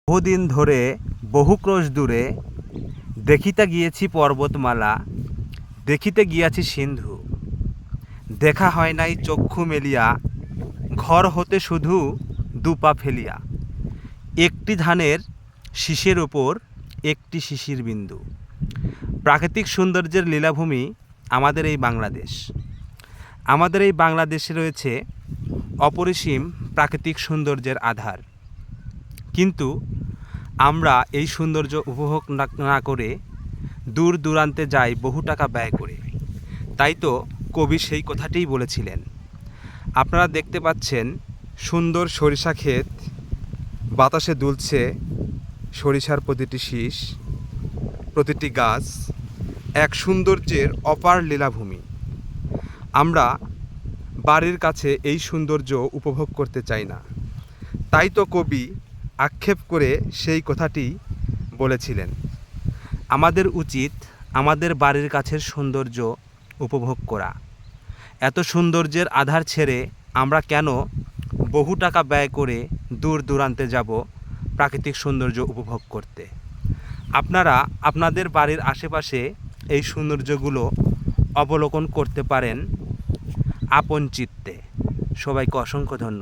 বহুদিন ধরে বহু ক্রোশ দূরে দেখিতে গিয়েছি পর্বতমালা, দেখিতে গিয়াছি সিন্ধু। দেখা হয় নাই চক্ষু মেলিয়া, ঘর হতে শুধু দুপা ফেলিয়া। একটি ধানের শীষের ওপর একটি শিশির বিন্দু। প্রাকৃতিক সৌন্দর্যের লীলাভূমি আমাদের এই বাংলাদেশ। আমাদের এই বাংলাদেশে রয়েছে অপরিসীম প্রাকৃতিক সৌন্দর্যের আধার, কিন্তু আমরা এই সৌন্দর্য উপভোগ না করে দূর দূরান্তে যাই বহু টাকা ব্যয় করে। তাই তো কবি সেই কথাটিই বলেছিলেন। আপনারা দেখতে পাচ্ছেন সুন্দর সরিষা ক্ষেত, বাতাসে দুলছে সরিষার প্রতিটি শীষ, প্রতিটি গাছ এক সৌন্দর্যের অপার লীলাভূমি। আমরা বাড়ির কাছে এই সৌন্দর্য উপভোগ করতে চাই না। তাই তো কবি আক্ষেপ করে সেই কথাটি বলেছিলেন। আমাদের উচিত আমাদের বাড়ির কাছের সৌন্দর্য উপভোগ করা। এত সৌন্দর্যের আধার ছেড়ে আমরা কেন বহু টাকা ব্যয় করে দূর দূরান্তে যাব প্রাকৃতিক সৌন্দর্য উপভোগ করতে? আপনারা আপনাদের বাড়ির আশেপাশে এই সৌন্দর্যগুলো অবলোকন করতে পারেন আপন চিত্তে। সবাইকে অসংখ্য ধন্যবাদ।